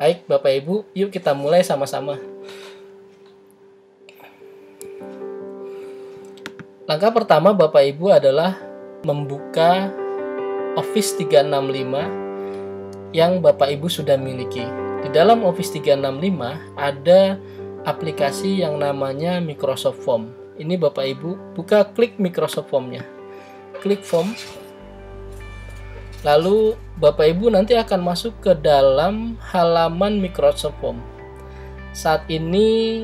Baik Bapak Ibu, yuk kita mulai sama-sama. Langkah pertama Bapak Ibu adalah membuka Office 365 yang Bapak Ibu sudah miliki. Di dalam Office 365 ada aplikasi yang namanya Microsoft Form. Ini Bapak Ibu buka, klik Microsoft Form-nya. Klik Form. Lalu Bapak Ibu nanti akan masuk ke dalam halaman Microsoft Form. Saat ini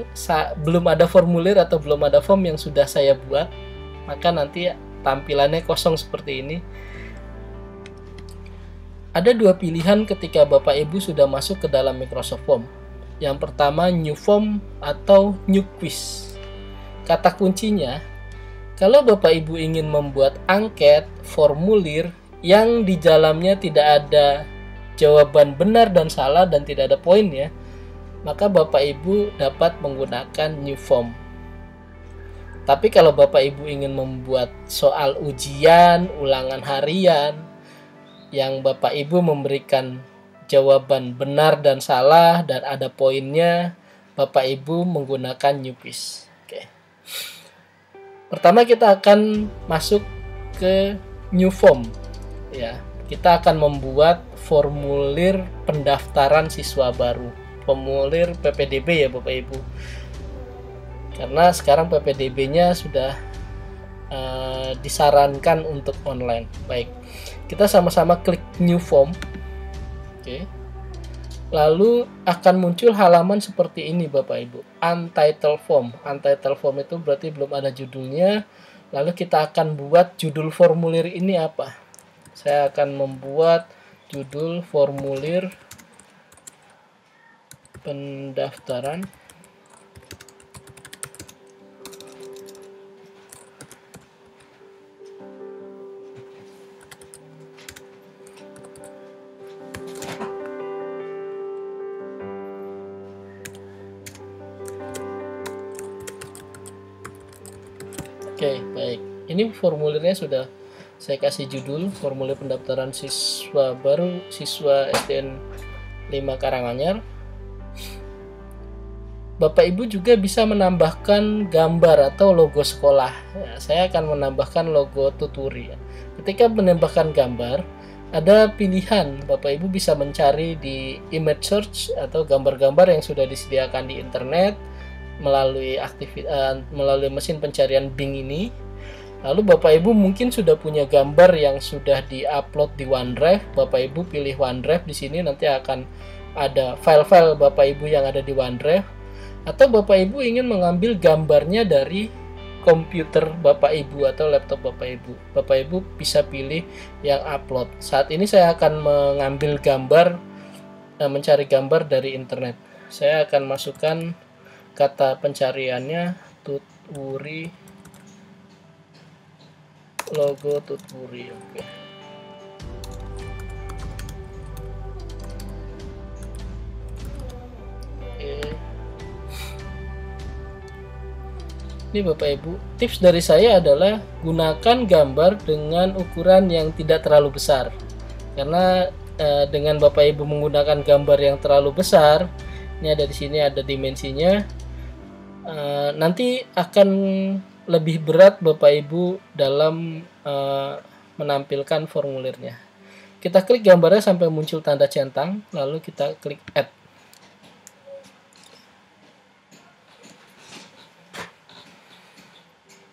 belum ada formulir atau belum ada form yang sudah saya buat, maka nanti tampilannya kosong seperti ini. Ada dua pilihan ketika Bapak Ibu sudah masuk ke dalam Microsoft Form. Yang pertama New Form atau New Quiz. Kata kuncinya, kalau Bapak Ibu ingin membuat angket, formulir yang di dalamnya tidak ada jawaban benar dan salah dan tidak ada poinnya, maka Bapak Ibu dapat menggunakan New Form. Tapi kalau Bapak Ibu ingin membuat soal ujian, ulangan harian, yang Bapak Ibu memberikan jawaban benar dan salah dan ada poinnya, Bapak Ibu menggunakan New Quiz. Oke. Pertama kita akan masuk ke New Form. Ya, kita akan membuat formulir pendaftaran siswa baru, formulir PPDB ya Bapak Ibu. Karena sekarang PPDB-nya sudah disarankan untuk online. Baik, kita sama-sama klik New Form. Oke. Lalu akan muncul halaman seperti ini Bapak Ibu, Untitled Form. Untitled Form itu berarti belum ada judulnya. Lalu kita akan buat judul formulir ini apa? Saya akan membuat judul formulir pendaftaran Oke, baik. Ini formulirnya sudah saya kasih judul formulir pendaftaran siswa baru siswa SDN 5 Karanganyar. Bapak Ibu juga bisa menambahkan gambar atau logo sekolah. Ya, saya akan menambahkan logo Tuturi. Ketika menambahkan gambar, ada pilihan. Bapak Ibu bisa mencari di image search atau gambar-gambar yang sudah disediakan di internet melalui melalui mesin pencarian Bing ini. Lalu Bapak Ibu mungkin sudah punya gambar yang sudah di-upload di OneDrive. Bapak Ibu pilih OneDrive, di sini nanti akan ada file-file Bapak Ibu yang ada di OneDrive. Atau Bapak Ibu ingin mengambil gambarnya dari komputer Bapak Ibu atau laptop Bapak Ibu. Bapak Ibu bisa pilih yang upload. Saat ini saya akan mengambil gambar, mencari gambar dari internet. Saya akan masukkan kata pencariannya Tuturi, logo Tuturi. Oke. Ini Bapak Ibu, tips dari saya adalah gunakan gambar dengan ukuran yang tidak terlalu besar. Karena dengan Bapak Ibu menggunakan gambar yang terlalu besar, ini ada di sini ada dimensinya, nanti akan lebih berat Bapak Ibu dalam menampilkan formulirnya. Kita klik gambarnya sampai muncul tanda centang, lalu kita klik add.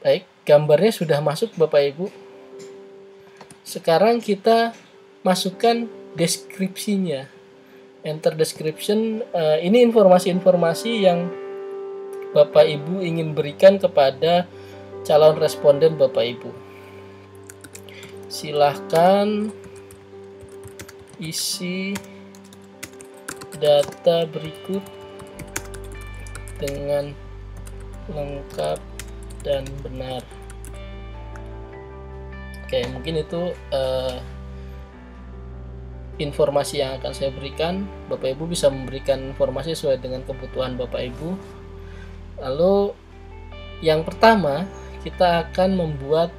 Baik, gambarnya sudah masuk Bapak Ibu. Sekarang kita masukkan deskripsinya. Enter description. Ini informasi-informasi yang Bapak Ibu ingin berikan kepada calon responden Bapak Ibu. Silahkan isi data berikut dengan lengkap dan benar. Oke, mungkin itu informasi yang akan saya berikan. Bapak Ibu bisa memberikan informasi sesuai dengan kebutuhan Bapak Ibu. Lalu yang pertama kita akan membuat,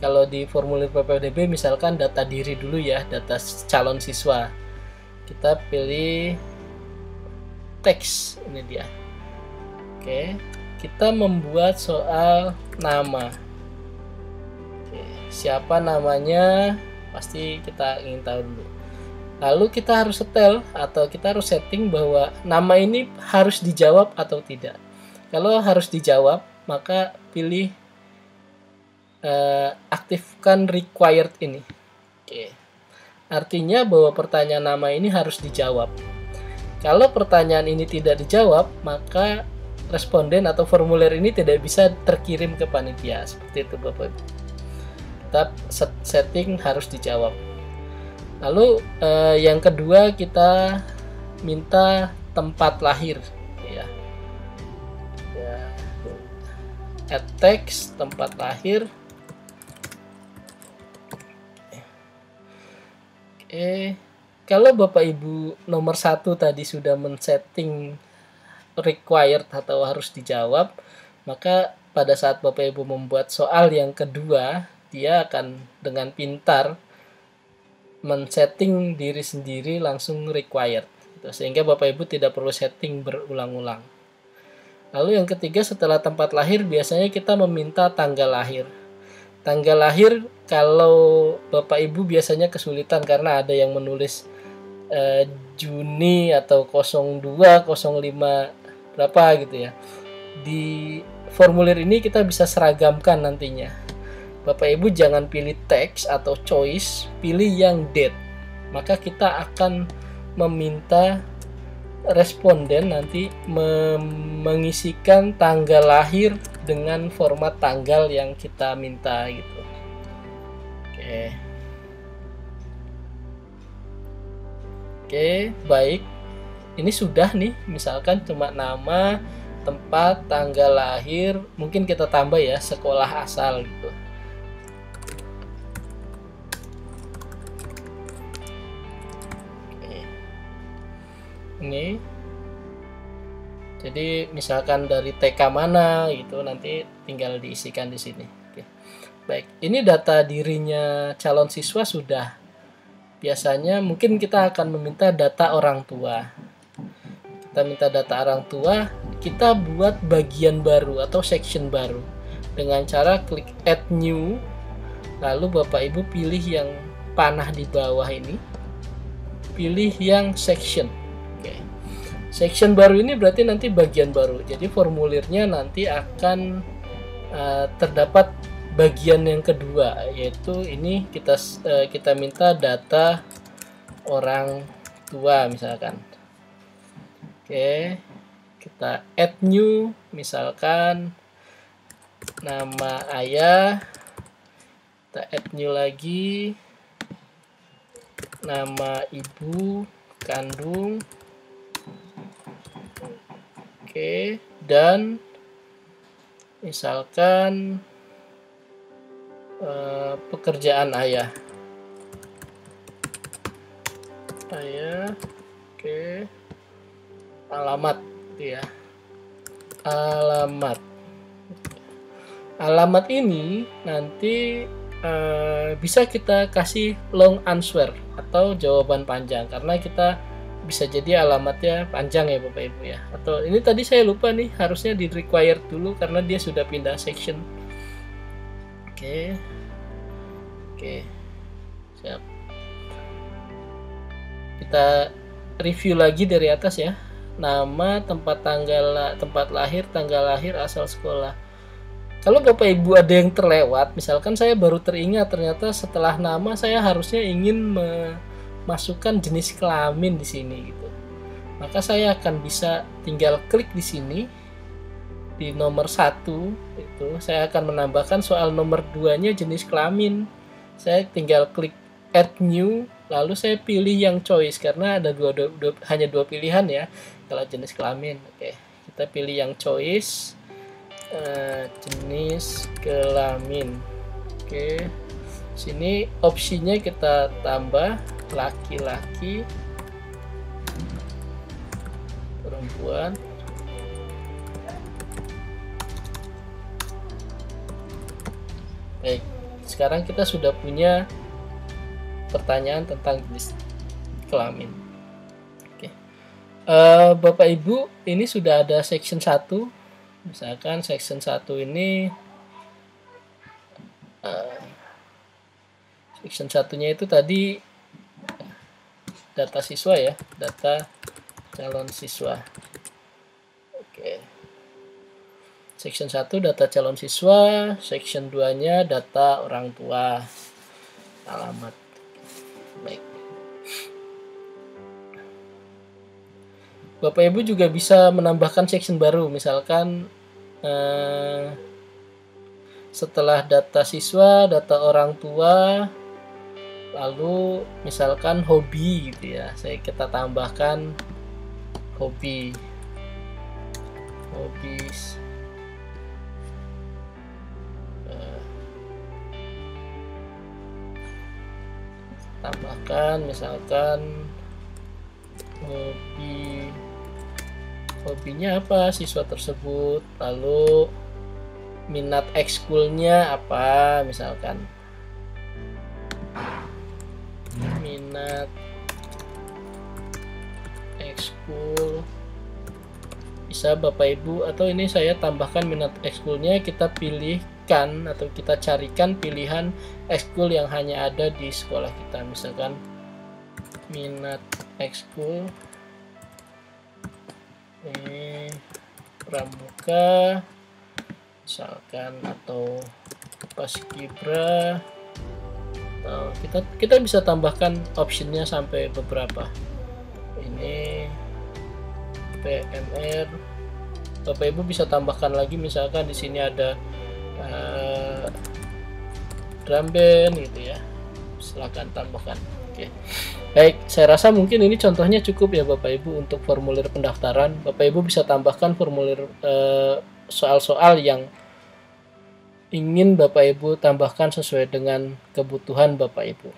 kalau di formulir PPDB misalkan data diri dulu ya, data calon siswa. kita pilih teks, ini dia. Oke, kita membuat soal nama. Oke, siapa namanya pasti kita ingin tahu dulu. Lalu kita harus setel atau kita harus setting bahwa nama ini harus dijawab atau tidak. Kalau harus dijawab, maka pilih aktifkan required ini. Oke. Artinya bahwa pertanyaan nama ini harus dijawab. Kalau pertanyaan ini tidak dijawab, maka responden atau formulir ini tidak bisa terkirim ke panitia. Seperti itu Bapak Ibu. Tetap setting harus dijawab. Lalu yang kedua kita minta tempat lahir, ya. Add text tempat lahir. Oke. Kalau Bapak Ibu nomor 1 tadi sudah men-setting required atau harus dijawab, maka pada saat Bapak Ibu membuat soal yang kedua, dia akan dengan pintar men-setting diri sendiri langsung required, sehingga Bapak Ibu tidak perlu setting berulang-ulang. Lalu yang ketiga, setelah tempat lahir biasanya kita meminta tanggal lahir. Tanggal lahir kalau Bapak Ibu biasanya kesulitan karena ada yang menulis Juni atau 02, 05 berapa gitu ya. Di formulir ini kita bisa seragamkan nantinya. Bapak Ibu jangan pilih teks atau choice, pilih yang date. Maka kita akan meminta responden nanti mengisikan tanggal lahir dengan format tanggal yang kita minta gitu. Oke, baik. Ini sudah nih, misalkan cuma nama, tempat, tanggal lahir, mungkin kita tambah ya sekolah asal gitu. Ini jadi misalkan dari TK mana gitu, nanti tinggal diisikan di sini. Oke. Baik, ini data dirinya calon siswa sudah. Biasanya mungkin kita akan meminta data orang tua. Kita minta data orang tua, kita buat bagian baru atau section baru dengan cara klik add new, lalu Bapak Ibu pilih yang panah di bawah ini, pilih yang section. Section baru ini berarti nanti bagian baru. Jadi formulirnya nanti akan terdapat bagian yang kedua, yaitu ini kita minta data orang tua misalkan. Oke, kita add new, misalkan nama ayah, kita add new lagi, nama ibu kandung. Oke, dan misalkan pekerjaan ayah. Oke, alamat gitu ya. Alamat ini nanti bisa kita kasih long answer atau jawaban panjang, karena kita bisa jadi alamatnya panjang ya Bapak Ibu ya. Atau ini tadi saya lupa nih, harusnya di required dulu karena dia sudah pindah section. Oke, siap. Kita review lagi dari atas ya. Nama, tempat lahir, tanggal lahir, asal sekolah. Kalau Bapak Ibu ada yang terlewat, misalkan saya baru teringat ternyata setelah nama saya harusnya ingin masukkan jenis kelamin di sini gitu. Maka saya akan bisa tinggal klik di sini di nomor 1 itu saya akan menambahkan soal nomor 2-nya jenis kelamin. Saya tinggal klik add new, lalu saya pilih yang choice karena ada hanya dua pilihan ya kalau jenis kelamin. Oke, kita pilih yang choice, jenis kelamin. Oke, sini opsinya kita tambah laki-laki, perempuan. Baik, sekarang kita sudah punya pertanyaan tentang jenis kelamin. Bapak Ibu, ini sudah ada section 1. Misalkan section 1 ini section satunya itu tadi data siswa ya, data calon siswa. Oke. Section 1 data calon siswa, section 2-nya data orang tua, alamat. Baik. Bapak Ibu juga bisa menambahkan section baru, misalkan setelah data siswa, data orang tua, lalu misalkan hobi gitu ya, kita tambahkan hobbies, tambahkan misalkan hobinya apa siswa tersebut, lalu minat ekskulnya apa, misalkan minat ekskul bisa Bapak Ibu, atau ini saya tambahkan minat ekskulnya, kita pilihkan atau kita carikan pilihan ekskul yang hanya ada di sekolah kita, misalkan minat ekskul pramuka misalkan, atau paskibra, atau kita bisa tambahkan optionnya sampai beberapa. Ini PMR, Bapak Ibu bisa tambahkan lagi, misalkan di sini ada drum band gitu ya, silahkan tambahkan. Oke. Baik, saya rasa mungkin ini contohnya cukup ya Bapak Ibu untuk formulir pendaftaran. Bapak Ibu bisa tambahkan formulir soal-soal yang ingin Bapak Ibu tambahkan sesuai dengan kebutuhan Bapak Ibu.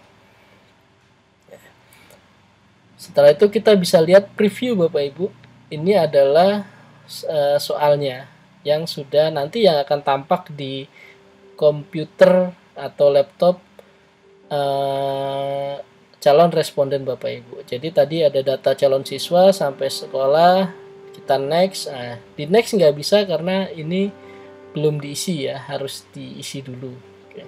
Setelah itu kita bisa lihat preview Bapak Ibu. Ini adalah soalnya yang sudah nanti yang akan tampak di komputer atau laptop calon responden Bapak Ibu. Jadi tadi ada data calon siswa sampai sekolah, kita next. Nah, di next nggak bisa karena ini belum diisi ya, harus diisi dulu. Oke.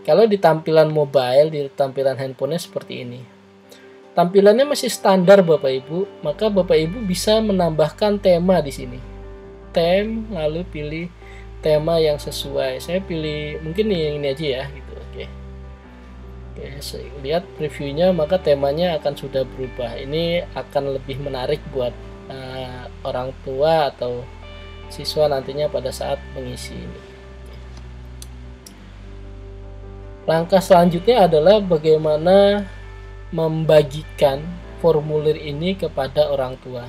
Kalau di tampilan mobile, di tampilan handphonenya seperti ini. Tampilannya masih standar Bapak Ibu, maka Bapak Ibu bisa menambahkan tema di sini. Lalu pilih tema yang sesuai. Saya pilih mungkin yang ini aja ya gitu. Oke, saya lihat previewnya, maka temanya akan sudah berubah. Ini akan lebih menarik buat orang tua atau siswa nantinya pada saat mengisi ini. Langkah selanjutnya adalah bagaimana membagikan formulir ini kepada orang tua.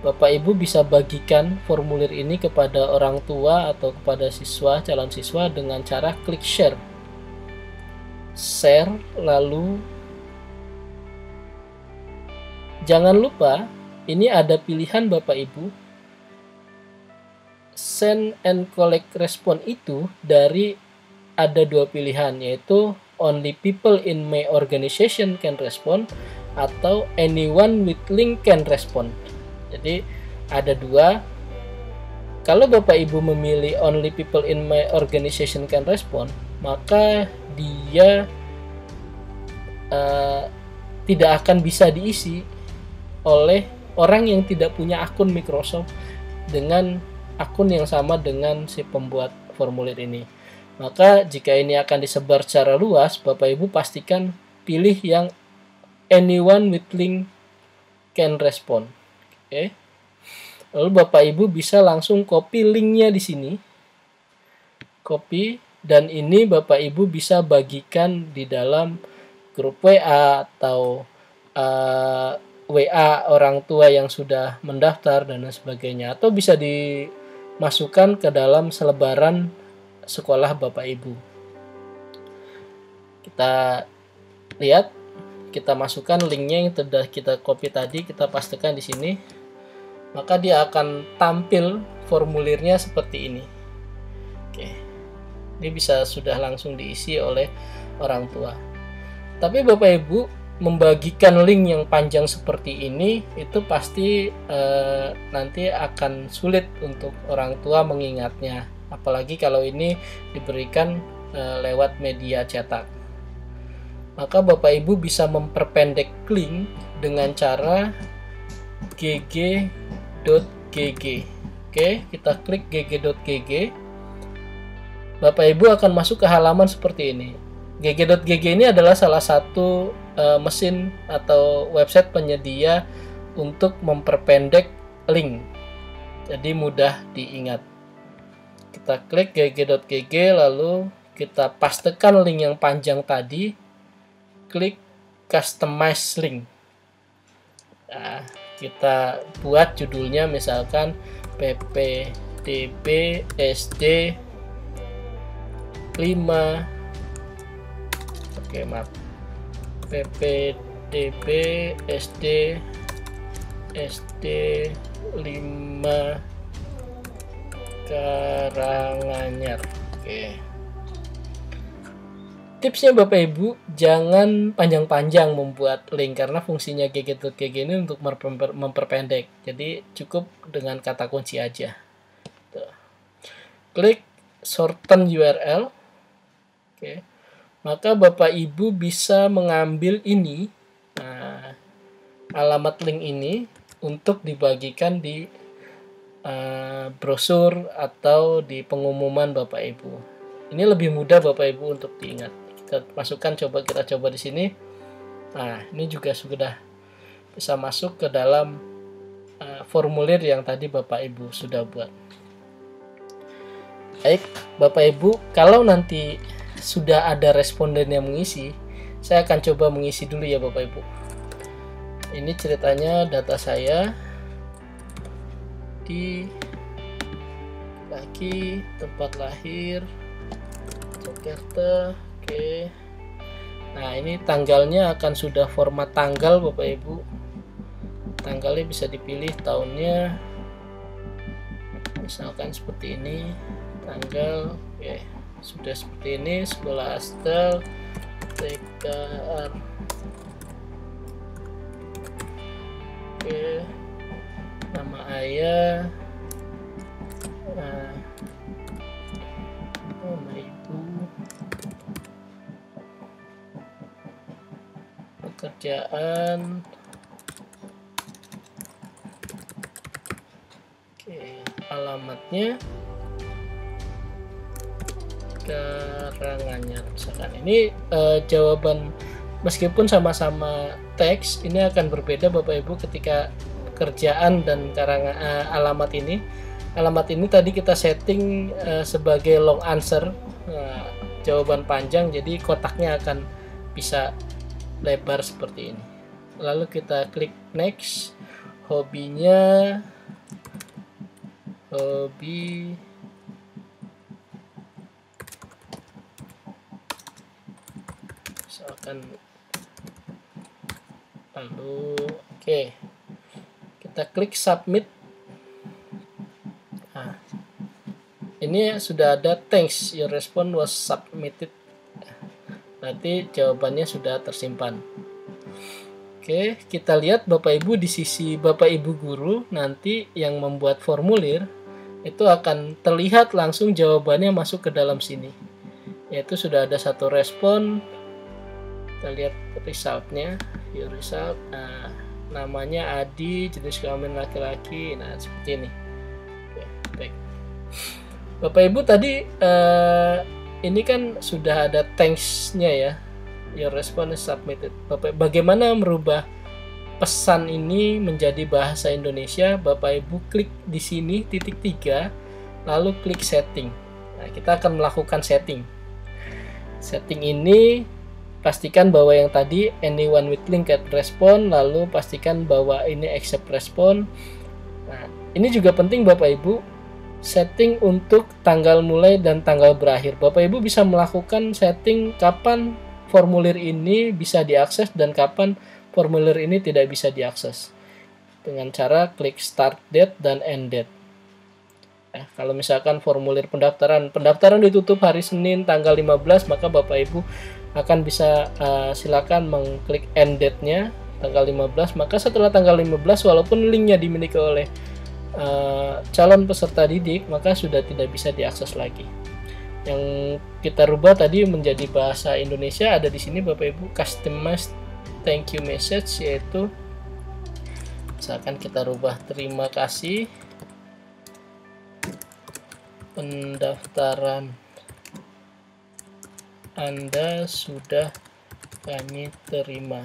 Bapak Ibu bisa bagikan formulir ini kepada orang tua atau kepada siswa, calon siswa dengan cara klik share, lalu jangan lupa ini ada pilihan Bapak Ibu send and collect response itu dari ada dua pilihan, yaitu only people in my organization can respond atau anyone with link can respond. Jadi ada dua. Kalau Bapak Ibu memilih only people in my organization can respond, maka dia tidak akan bisa diisi oleh orang yang tidak punya akun Microsoft dengan akun yang sama dengan si pembuat formulir ini. Maka jika ini akan disebar secara luas, Bapak Ibu pastikan pilih yang anyone with link can respond. Oke. Lalu Bapak Ibu bisa langsung copy linknya di sini. Copy, dan ini Bapak Ibu bisa bagikan di dalam grup WA atau WA orang tua yang sudah mendaftar dan sebagainya, atau bisa dimasukkan ke dalam selebaran sekolah Bapak Ibu. Kita lihat, kita masukkan linknya yang sudah kita copy tadi, kita pastikan di sini, maka dia akan tampil formulirnya seperti ini. Oke, ini bisa sudah langsung diisi oleh orang tua. Tapi Bapak Ibu membagikan link yang panjang seperti ini itu pasti nanti akan sulit untuk orang tua mengingatnya, apalagi kalau ini diberikan lewat media cetak. Maka Bapak Ibu bisa memperpendek link dengan cara gg.gg. Oke, kita klik gg.gg. Bapak Ibu akan masuk ke halaman seperti ini. gg.gg ini adalah salah satu mesin atau website penyedia untuk memperpendek link, jadi mudah diingat. Kita klik gg.gg, lalu kita pastekan link yang panjang tadi, klik customize link. Nah, kita buat judulnya misalkan ppdb sd 5, oke maaf, ppdb sd 5 Karanganyar. Oke. Tipsnya Bapak Ibu, jangan panjang-panjang membuat link karena fungsinya gg.gg ini untuk memperpendek. Jadi cukup dengan kata kunci aja. Tuh. Klik shorten URL. Oke. Maka Bapak Ibu bisa mengambil ini, alamat link ini untuk dibagikan di brosur atau di pengumuman Bapak Ibu. Ini lebih mudah Bapak Ibu untuk diingat. Kita masukkan, kita coba di sini. Nah, ini juga sudah bisa masuk ke dalam formulir yang tadi Bapak Ibu sudah buat. Baik, Bapak Ibu, kalau nanti sudah ada responden yang mengisi, saya akan coba mengisi dulu ya Bapak Ibu. Ini ceritanya data saya di lagi tempat lahir Jakarta. Oke. Nah, ini tanggalnya akan sudah format tanggal Bapak Ibu. Tanggalnya bisa dipilih tahunnya. Misalkan seperti ini. Tanggal, oke. Sudah seperti ini, sekolah asal TKR. Oke. Nama ayah, nama ibu, pekerjaan, oke, alamatnya Karanganyar misalkan. Ini jawaban, meskipun sama-sama teks, ini akan berbeda Bapak Ibu ketika pekerjaan dan alamat ini. Alamat ini tadi kita setting sebagai long answer, jawaban panjang, jadi kotaknya akan bisa lebar seperti ini. Lalu kita klik next. Hobinya hobi misalkan, lalu oke. Kita klik submit. Nah, ini sudah ada thanks, your response was submitted. Nanti jawabannya sudah tersimpan. Oke, kita lihat Bapak Ibu di sisi Bapak Ibu guru nanti yang membuat formulir itu akan terlihat langsung jawabannya masuk ke dalam sini. Yaitu sudah ada satu respon. Kita lihat resultnya, your result. Nah, namanya Adi, jenis kelamin laki-laki. Nah, seperti ini. Oke, baik. Bapak Ibu tadi ini kan sudah ada thanks-nya ya. Your response is submitted. Bapak, bagaimana merubah pesan ini menjadi bahasa Indonesia? Bapak Ibu klik di sini titik 3, lalu klik setting. Nah, kita akan melakukan setting. Setting ini pastikan bahwa yang tadi anyone with link at respond, lalu pastikan bahwa ini accept respond. Nah, ini juga penting Bapak Ibu, setting untuk tanggal mulai dan tanggal berakhir. Bapak Ibu bisa melakukan setting kapan formulir ini bisa diakses dan kapan formulir ini tidak bisa diakses dengan cara klik start date dan end date. Kalau misalkan formulir pendaftaran ditutup hari Senin tanggal 15, maka Bapak Ibu akan bisa silakan mengklik end date-nya tanggal 15. Maka setelah tanggal 15, walaupun linknya dimiliki oleh calon peserta didik, maka sudah tidak bisa diakses lagi. Yang kita rubah tadi menjadi bahasa Indonesia ada di sini Bapak Ibu, customized thank you message, yaitu misalkan kita rubah terima kasih pendaftaran Anda sudah kami terima,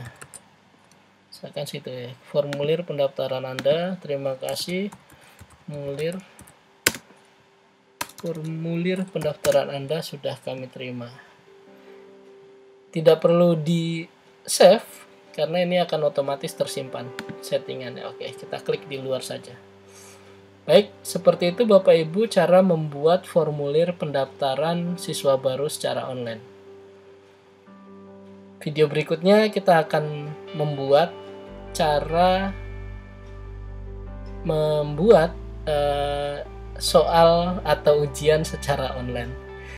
misalkan situ ya, formulir pendaftaran Anda, terima kasih, formulir pendaftaran Anda sudah kami terima. Tidak perlu di save karena ini akan otomatis tersimpan settingannya. Oke, kita klik di luar saja. Baik, seperti itu Bapak Ibu cara membuat formulir pendaftaran siswa baru secara online. Video berikutnya kita akan membuat cara membuat soal atau ujian secara online.